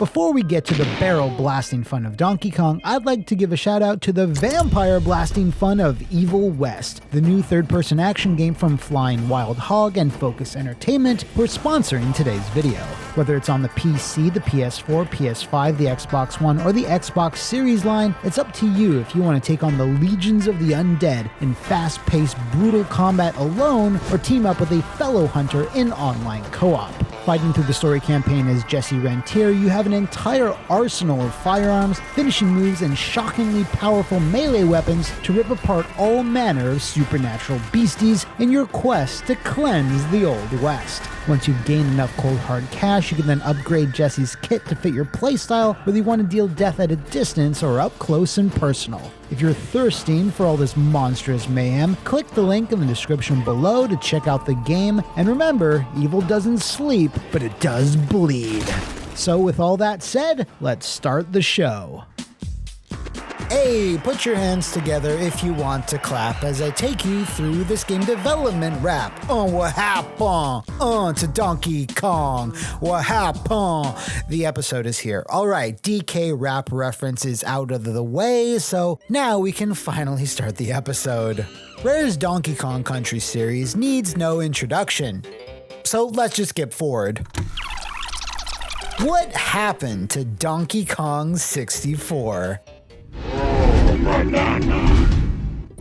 Before we get to the barrel blasting fun of Donkey Kong, I'd like to give a shout out to the vampire blasting fun of Evil West, the new third-person action game from Flying Wild Hog and Focus Entertainment, who are sponsoring today's video. Whether it's on the PC, the PS4, PS5, the Xbox One, or the Xbox Series line, it's up to you if you want to take on the legions of the undead in fast-paced, brutal combat alone, or team up with a fellow hunter in online co-op. Fighting through the story campaign as Jesse Rentier, you have an entire arsenal of firearms, finishing moves, and shockingly powerful melee weapons to rip apart all manner of supernatural beasties in your quest to cleanse the Old West. Once you've gained enough cold hard cash, you can then upgrade Jesse's kit to fit your playstyle, whether you want to deal death at a distance or up close and personal. If you're thirsting for all this monstrous mayhem, click the link in the description below to check out the game, and remember, evil doesn't sleep, but it does bleed. So with all that said, let's start the show. Hey, put your hands together if you want to clap as I take you through this game development rap. What happened? To Donkey Kong. What happened? The episode is here. Alright, DK rap reference is out of the way, so now we can finally start the episode. Rare's Donkey Kong Country series needs no introduction, so let's just skip forward. What happened to Donkey Kong 64?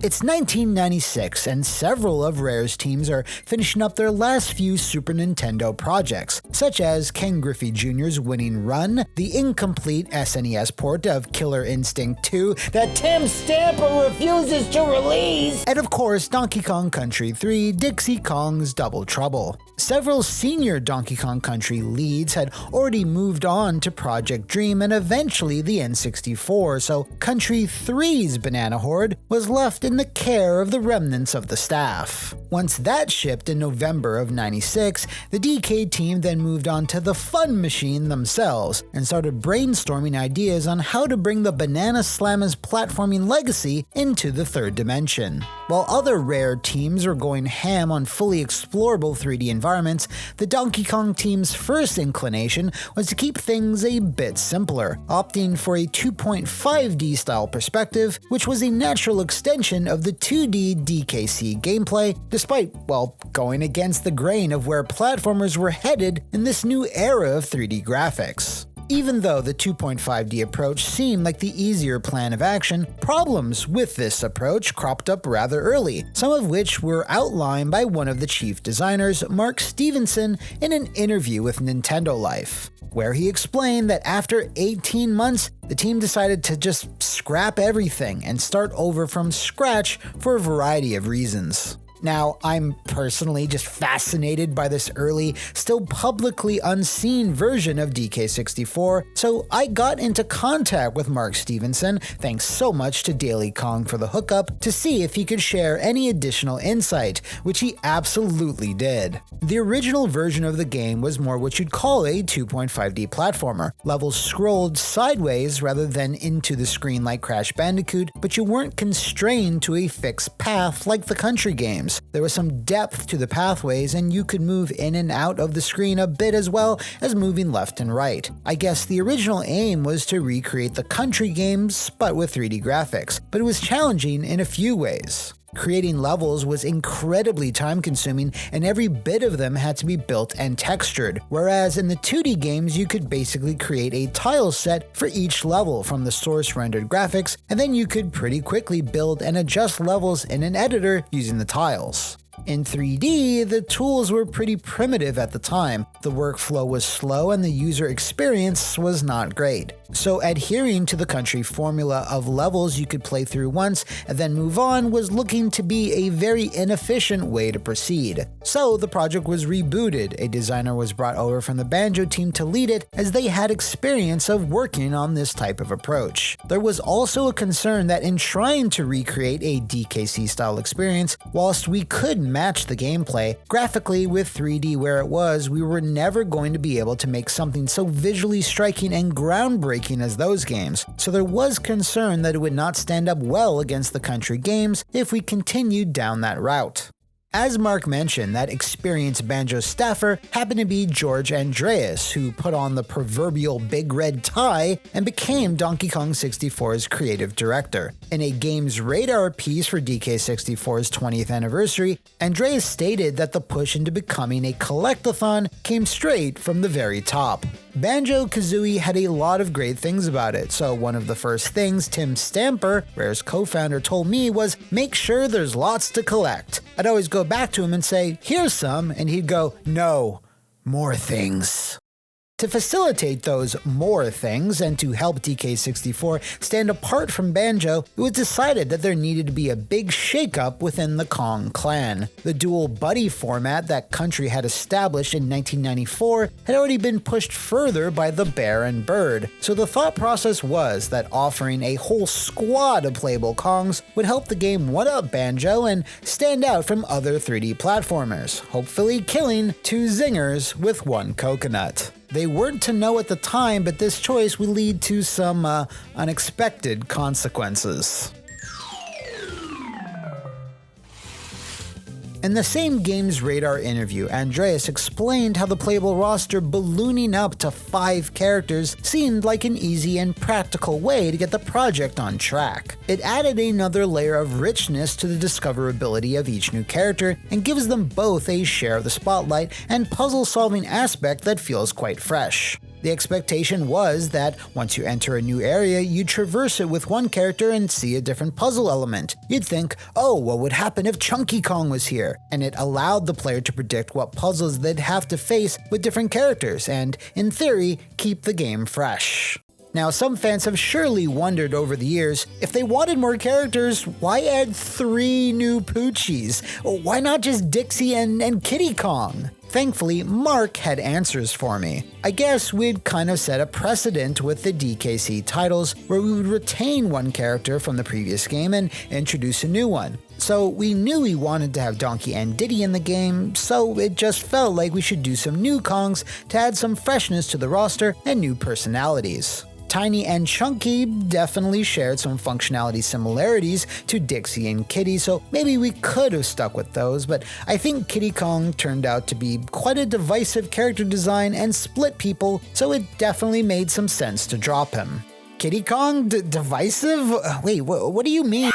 It's 1996, and several of Rare's teams are finishing up their last few Super Nintendo projects, such as Ken Griffey Jr.'s Winning Run, the incomplete SNES port of Killer Instinct 2 that Tim Stamper refuses to release, and of course Donkey Kong Country 3, Dixie Kong's Double Trouble. Several senior Donkey Kong Country leads had already moved on to Project Dream and eventually the N64, so Country 3's Banana Horde was left in the care of the remnants of the staff. Once that shipped in November of '96, the DK team then moved on to the Fun Machine themselves and started brainstorming ideas on how to bring the Banana Slammer's platforming legacy into the third dimension. While other Rare teams were going ham on fully explorable 3D environments, the Donkey Kong team's first inclination was to keep things a bit simpler, opting for a 2.5D style perspective, which was a natural extension of the 2D DKC gameplay, despite, well, going against the grain of where platformers were headed in this new era of 3D graphics. Even though the 2.5D approach seemed like the easier plan of action, problems with this approach cropped up rather early, some of which were outlined by one of the chief designers, Mark Stevenson, in an interview with Nintendo Life, where he explained that after 18 months, the team decided to just scrap everything and start over from scratch for a variety of reasons. Now, I'm personally just fascinated by this early, still publicly unseen version of DK64, so I got into contact with Mark Stevenson, thanks so much to Daily Kong for the hookup, to see if he could share any additional insight, which he absolutely did. The original version of the game was more what you'd call a 2.5D platformer. Levels scrolled sideways rather than into the screen like Crash Bandicoot, but you weren't constrained to a fixed path like the Country games. There was some depth to the pathways, and you could move in and out of the screen a bit as well as moving left and right. I guess the original aim was to recreate the Country games, but with 3D graphics, but it was challenging in a few ways. Creating levels was incredibly time-consuming, and every bit of them had to be built and textured, whereas in the 2D games you could basically create a tile set for each level from the source-rendered graphics, and then you could pretty quickly build and adjust levels in an editor using the tiles. In 3D, the tools were pretty primitive at the time, the workflow was slow, and the user experience was not great. So adhering to the Country formula of levels you could play through once and then move on was looking to be a very inefficient way to proceed. So the project was rebooted, a designer was brought over from the Banjo team to lead it as they had experience of working on this type of approach. There was also a concern that in trying to recreate a DKC style experience, whilst we could match the gameplay, graphically with 3D where it was, we were never going to be able to make something so visually striking and groundbreaking as those games, so there was concern that it would not stand up well against the Country games if we continued down that route. As Mark mentioned, that experienced banjo staffer happened to be George Andreas, who put on the proverbial big red tie and became Donkey Kong 64's creative director. In a GamesRadar piece for DK64's 20th anniversary, Andreas stated that the push into becoming a collectathon came straight from the very top. Banjo-Kazooie had a lot of great things about it, so one of the first things Tim Stamper, Rare's co-founder, told me was make sure there's lots to collect. I'd always go back to him and say, here's some, and he'd go, no, more things. To facilitate those more things and to help DK64 stand apart from Banjo, it was decided that there needed to be a big shakeup within the Kong clan. The dual buddy format that Country had established in 1994 had already been pushed further by the Bear and Bird, so the thought process was that offering a whole squad of playable Kongs would help the game one-up Banjo and stand out from other 3D platformers, hopefully killing two zingers with one coconut. They weren't to know at the time, but this choice would lead to some unexpected consequences. In the same GamesRadar interview, Andreas explained how the playable roster ballooning up to 5 characters seemed like an easy and practical way to get the project on track. It added another layer of richness to the discoverability of each new character and gives them both a share of the spotlight and puzzle-solving aspect that feels quite fresh. The expectation was that once you enter a new area, you'd traverse it with one character and see a different puzzle element. You'd think, oh, what would happen if Chunky Kong was here? And it allowed the player to predict what puzzles they'd have to face with different characters and, in theory, keep the game fresh. Now, some fans have surely wondered over the years, if they wanted more characters, why add 3 new Poochies? Why not just Dixie and Kiddy Kong? Thankfully, Mark had answers for me. I guess we'd kind of set a precedent with the DKC titles where we would retain one character from the previous game and introduce a new one. So we knew we wanted to have Donkey and Diddy in the game, so it just felt like we should do some new Kongs to add some freshness to the roster and new personalities. Tiny and Chunky definitely shared some functionality similarities to Dixie and Kiddy, so maybe we could have stuck with those, but I think Kiddy Kong turned out to be quite a divisive character design and split people, so it definitely made some sense to drop him. Kiddy Kong? Divisive? Wait, what do you mean?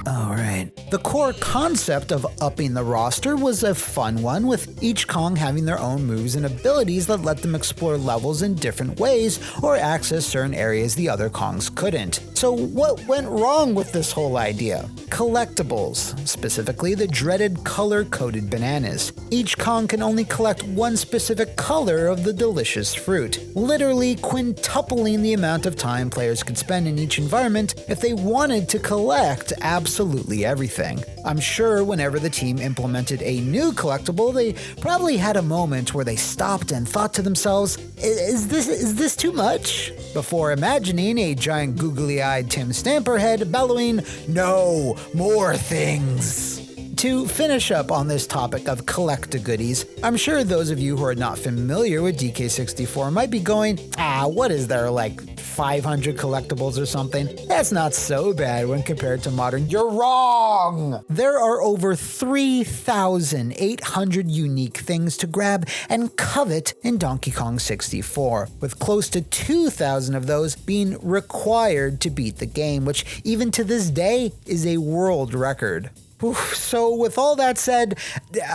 Alright. The core concept of upping the roster was a fun one, with each Kong having their own moves and abilities that let them explore levels in different ways or access certain areas the other Kongs couldn't. So what went wrong with this whole idea? Collectibles, specifically the dreaded color-coded bananas. Each Kong can only collect one specific color of the delicious fruit, literally quintupling the amount of time players could spend in each environment if they wanted to collect absolutely everything. I'm sure whenever the team implemented a new collectible, they probably had a moment where they stopped and thought to themselves, is this too much? Before imagining a giant googly-eyed Tim Stamper head bellowing, no, more things. To finish up on this topic of collect-a-goodies, I'm sure those of you who are not familiar with DK64 might be going, what is there, like 500 collectibles or something? That's not so bad when compared to modern. You're wrong! There are over 3,800 unique things to grab and covet in Donkey Kong 64, with close to 2,000 of those being required to beat the game, which even to this day is a world record. So with all that said,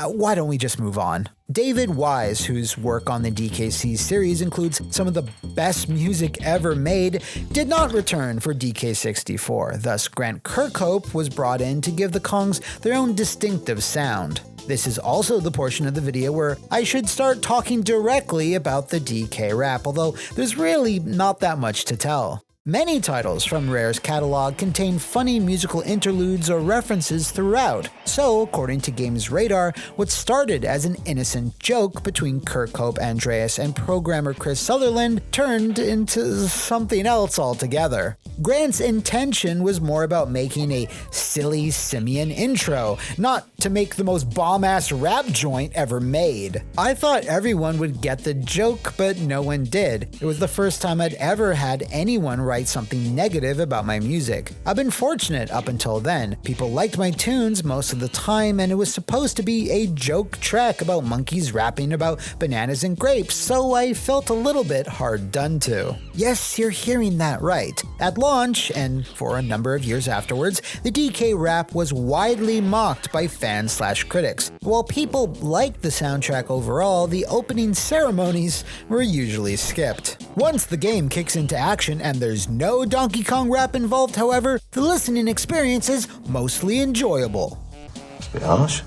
why don't we just move on? David Wise, whose work on the DKC series includes some of the best music ever made, did not return for DK64. Thus, Grant Kirkhope was brought in to give the Kongs their own distinctive sound. This is also the portion of the video where I should start talking directly about the DK rap, although there's really not that much to tell. Many titles from Rare's catalog contain funny musical interludes or references throughout, so according to GamesRadar, what started as an innocent joke between Kirkhope, Andreas, and programmer Chris Sutherland turned into something else altogether. Grant's intention was more about making a silly Simian intro, not to make the most bomb-ass rap joint ever made. I thought everyone would get the joke, but no one did. It was the first time I'd ever had anyone write write something negative about my music. I've been fortunate up until then. People liked my tunes most of the time, and it was supposed to be a joke track about monkeys rapping about bananas and grapes, so I felt a little bit hard done to. Yes, you're hearing that right. At launch, and for a number of years afterwards, the DK rap was widely mocked by fans/critics. While people liked the soundtrack overall, the opening ceremonies were usually skipped. Once the game kicks into action and there's no Donkey Kong rap involved, however, the listening experience is mostly enjoyable. Be honest.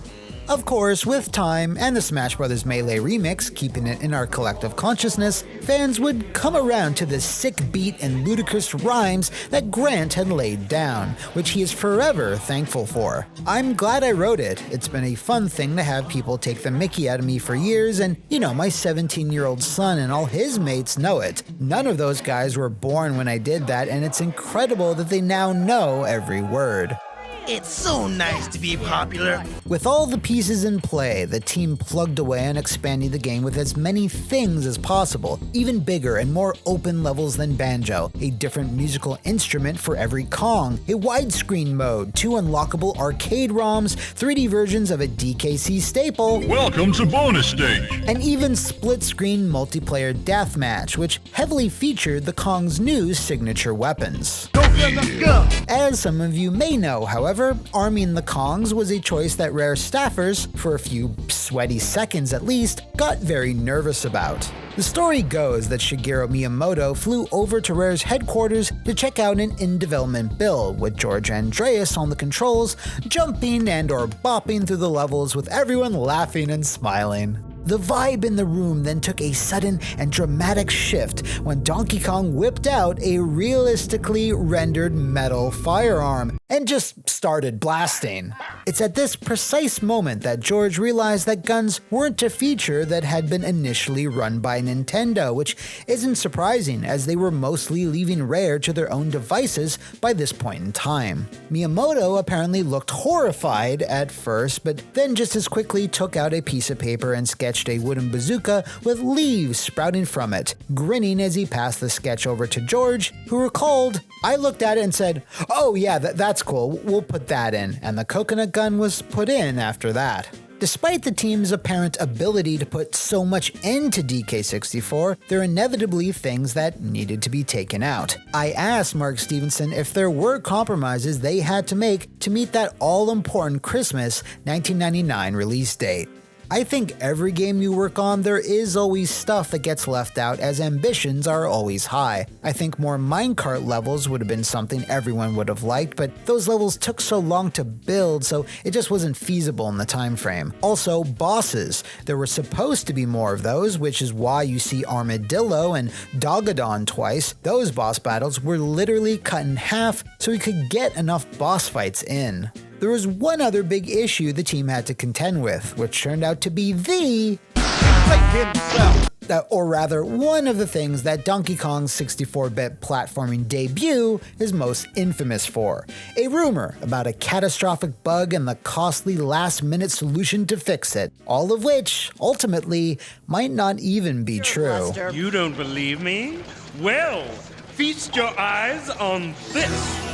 Of course, with time and the Smash Bros. Melee remix keeping it in our collective consciousness, fans would come around to the sick beat and ludicrous rhymes that Grant had laid down, which he is forever thankful for. I'm glad I wrote it. It's been a fun thing to have people take the mickey out of me for years, and my 17-year-old son and all his mates know it. None of those guys were born when I did that, and it's incredible that they now know every word. It's so nice to be popular. With all the pieces in play, the team plugged away on expanding the game with as many things as possible, even bigger and more open levels than Banjo, a different musical instrument for every Kong, a widescreen mode, 2 unlockable arcade ROMs, 3D versions of a DKC staple, welcome to bonus stage, and even split-screen multiplayer deathmatch, which heavily featured the Kong's new signature weapons. Let's go. As some of you may know, however, arming the Kongs was a choice that Rare staffers, for a few sweaty seconds at least, got very nervous about. The story goes that Shigeru Miyamoto flew over to Rare's headquarters to check out an in-development build, with George Andreas on the controls, jumping and/or bopping through the levels with everyone laughing and smiling. The vibe in the room then took a sudden and dramatic shift when Donkey Kong whipped out a realistically rendered metal firearm and just started blasting. It's at this precise moment that George realized that guns weren't a feature that had been initially run by Nintendo, which isn't surprising as they were mostly leaving Rare to their own devices by this point in time. Miyamoto apparently looked horrified at first, but then just as quickly took out a piece of paper and sketched a wooden bazooka with leaves sprouting from it, grinning as he passed the sketch over to George, who recalled, "I looked at it and said, oh yeah, that's cool, we'll put that in," and the coconut gun was put in after that. Despite the team's apparent ability to put so much into DK64, there are inevitably things that needed to be taken out. I asked Mark Stevenson if there were compromises they had to make to meet that all-important Christmas 1999 release date. I think every game you work on, there is always stuff that gets left out as ambitions are always high. I think more minecart levels would have been something everyone would have liked, but those levels took so long to build, so it just wasn't feasible in the time frame. Also, bosses. There were supposed to be more of those, which is why you see Armadillo and Dogadon twice. Those boss battles were literally cut in half so we could get enough boss fights in. There was one other big issue the team had to contend with, which turned out to be or rather, one of the things that Donkey Kong's 64-bit platforming debut is most infamous for. A rumor about a catastrophic bug and the costly last-minute solution to fix it, all of which, ultimately, might not even be true. You don't believe me? Well, feast your eyes on this.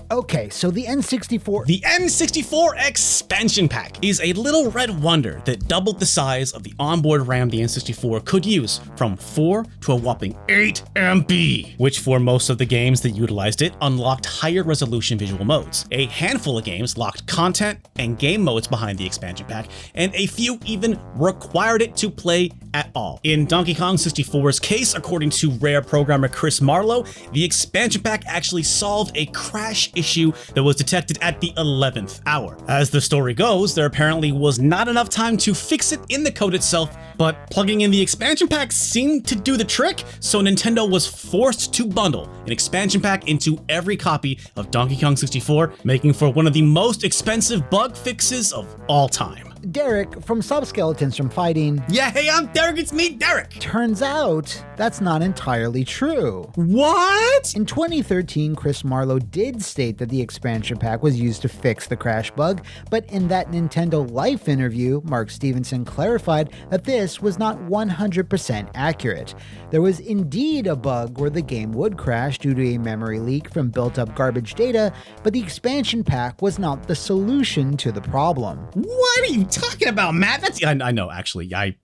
Okay, so the N64... The N64 expansion pack is a little red wonder that doubled the size of the onboard RAM the N64 could use, from 4 to a whopping 8 MB, which for most of the games that utilized it unlocked higher resolution visual modes. A handful of games locked content and game modes behind the expansion pack, and a few even required it to play at all. In Donkey Kong 64's case, according to Rare programmer Chris Marlowe, the expansion pack actually solved a crash issue that was detected at the 11th hour. As the story goes, there apparently was not enough time to fix it in the code itself, but plugging in the expansion pack seemed to do the trick, so Nintendo was forced to bundle an expansion pack into every copy of Donkey Kong 64, making for one of the most expensive bug fixes of all time. Derek from Subskeletons from Fighting. Yeah, hey, I'm Derek, it's me, Derek! Turns out, that's not entirely true. What? In 2013, Chris Marlowe did state that the expansion pack was used to fix the crash bug, but in that Nintendo Life interview, Mark Stevenson clarified that this was not 100% accurate. There was indeed a bug where the game would crash due to a memory leak from built-up garbage data, but the expansion pack was not the solution to the problem. What are you talking about, Matt? I know, actually. I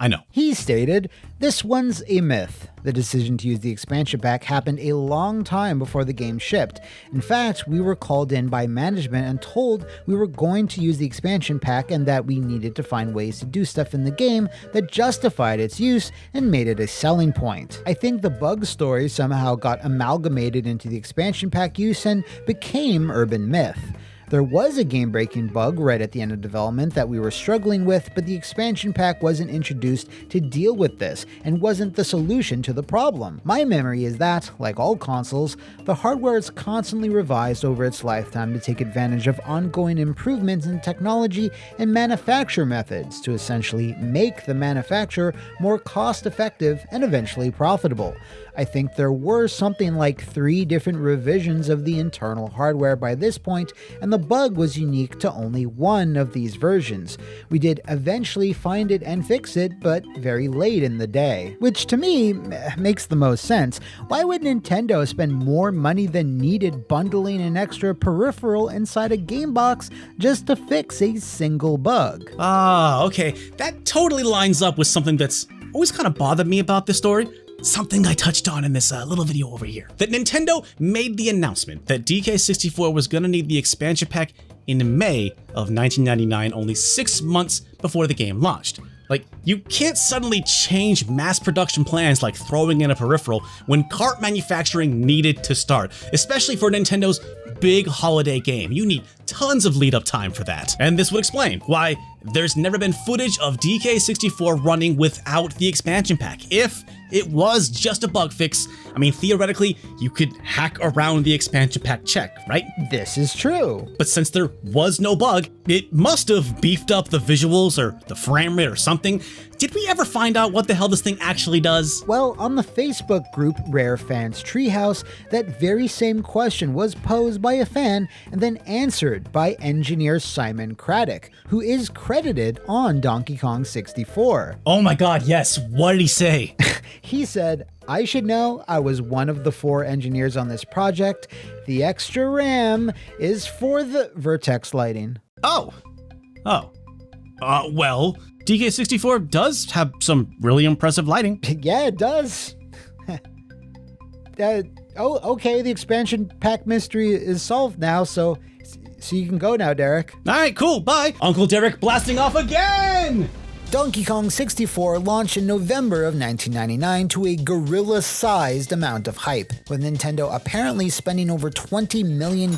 know. He stated, "This one's a myth. The decision to use the expansion pack happened a long time before the game shipped. In fact, we were called in by management and told we were going to use the expansion pack and that we needed to find ways to do stuff in the game that justified its use and made it a selling point. I think the bug story somehow got amalgamated into the expansion pack use and became urban myth. There was a game-breaking bug right at the end of development that we were struggling with, but the expansion pack wasn't introduced to deal with this and wasn't the solution to the problem. My memory is that, like all consoles, the hardware is constantly revised over its lifetime to take advantage of ongoing improvements in technology and manufacture methods to essentially make the manufacturer more cost-effective and eventually profitable. I think there were something like 3 different revisions of the internal hardware by this point, and the bug was unique to only one of these versions. We did eventually find it and fix it, but very late in the day. Which to me makes the most sense. Why would Nintendo spend more money than needed bundling an extra peripheral inside a game box just to fix a single bug? Ah, okay. That totally lines up with something that's always kind of bothered me about this story. Something I touched on in this little video over here. That Nintendo made the announcement that DK64 was gonna need the expansion pack in May of 1999, only 6 months before the game launched. Like, you can't suddenly change mass production plans like throwing in a peripheral when Kart manufacturing needed to start, especially for Nintendo's big holiday game. You need tons of lead up time for that. And this would explain why there's never been footage of DK64 running without the expansion pack. If it was just a bug fix, I mean, theoretically, you could hack around the expansion pack check, right? This is true. But since there was no bug, it must have beefed up the visuals or the frame rate or something. Did we ever find out what the hell this thing actually does? Well, on the Facebook group Rare Fans Treehouse, that very same question was posed by a fan and then answered by engineer Simon Craddock, who is credited on Donkey Kong 64. Oh my god, yes. What did he say? He said, "I should know, I was one of the 4 engineers on this project. The extra RAM is for the vertex lighting." Well, DK64 does have some really impressive lighting. Yeah, it does. Okay, the expansion pack mystery is solved now, so you can go now, Derek. All right, cool, bye. Uncle Derek blasting off again! Donkey Kong 64 launched in November of 1999 to a gorilla-sized amount of hype, with Nintendo apparently spending over $20 million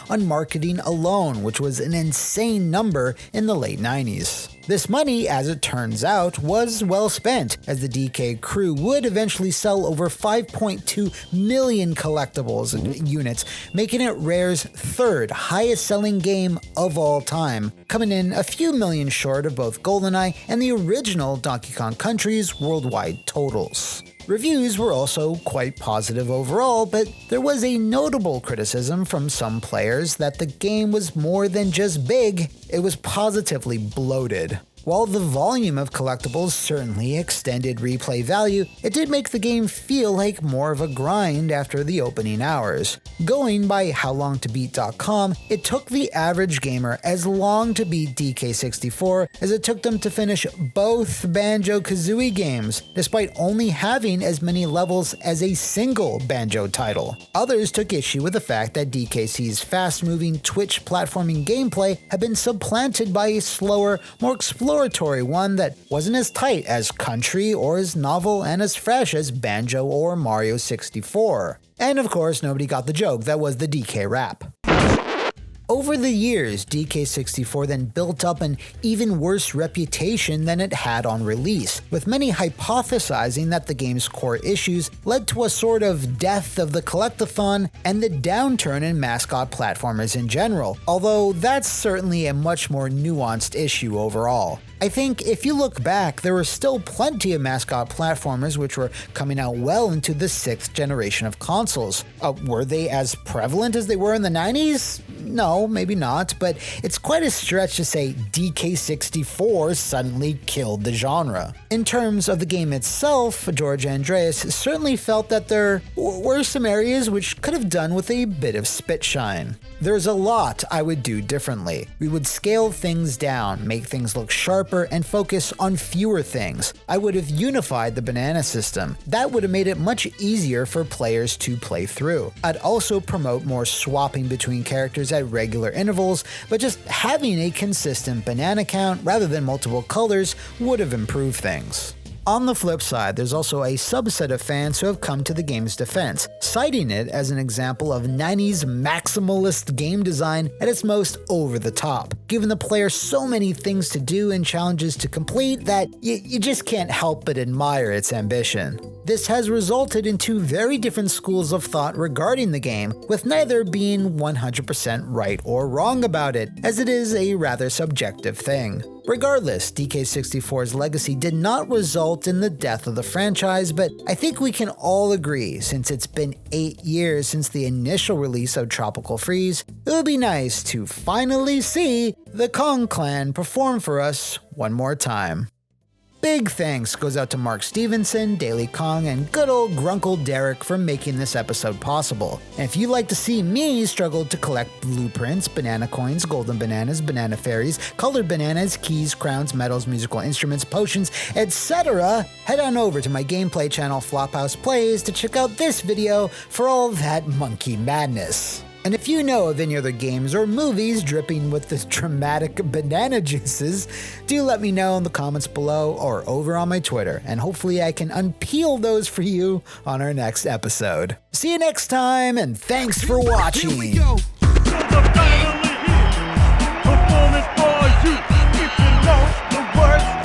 on marketing alone, which was an insane number in the late 90s. This money, as it turns out, was well spent, as the DK crew would eventually sell over 5.2 million collectibles units, making it Rare's 3rd highest selling game of all time, coming in a few million short of both GoldenEye and the original Donkey Kong Country's worldwide totals. Reviews were also quite positive overall, but there was a notable criticism from some players that the game was more than just big, it was positively bloated. While the volume of collectibles certainly extended replay value, it did make the game feel like more of a grind after the opening hours. Going by howlongtobeat.com, it took the average gamer as long to beat DK64 as it took them to finish both Banjo-Kazooie games, despite only having as many levels as a single Banjo title. Others took issue with the fact that DKC's fast-moving Twitch platforming gameplay had been supplanted by a slower, more exploratory one that wasn't as tight as Country or as novel and as fresh as Banjo or Mario 64. And of course, nobody got the joke that was the DK rap. Over the years, DK64 then built up an even worse reputation than it had on release, with many hypothesizing that the game's core issues led to a sort of death of the collectathon and the downturn in mascot platformers in general, although that's certainly a much more nuanced issue overall. I think if you look back, there were still plenty of mascot platformers which were coming out well into the 6th generation of consoles. Were they as prevalent as they were in the 90s? No, maybe not, but it's quite a stretch to say DK64 suddenly killed the genre. In terms of the game itself, George Andreas certainly felt that there were some areas which could have done with a bit of spitshine. There's a lot I would do differently. We would scale things down, make things look sharper, and focus on fewer things. I would have unified the banana system. That would have made it much easier for players to play through. I'd also promote more swapping between characters at regular intervals, but just having a consistent banana count rather than multiple colors would have improved things. On the flip side, there's also a subset of fans who have come to the game's defense, citing it as an example of 90s maximalist game design at its most over the top, giving the player so many things to do and challenges to complete that you just can't help but admire its ambition. This has resulted in two very different schools of thought regarding the game, with neither being 100% right or wrong about it, as it is a rather subjective thing. Regardless, DK64's legacy did not result in the death of the franchise, but I think we can all agree, since it's been 8 years since the initial release of Tropical Freeze, it would be nice to finally see the Kong clan perform for us one more time. Big thanks goes out to Mark Stevenson, Daily Kong, and good old Grunkle Derek for making this episode possible. And if you'd like to see me struggle to collect blueprints, banana coins, golden bananas, banana fairies, colored bananas, keys, crowns, medals, musical instruments, potions, etc., head on over to my gameplay channel Flophouse Plays to check out this video for all that monkey madness. And if you know of any other games or movies dripping with this dramatic banana juices, do let me know in the comments below or over on my Twitter, and hopefully I can unpeel those for you on our nenext episode. See you next time, and thanks for watching! Here we go. Performance for you. If you know the words.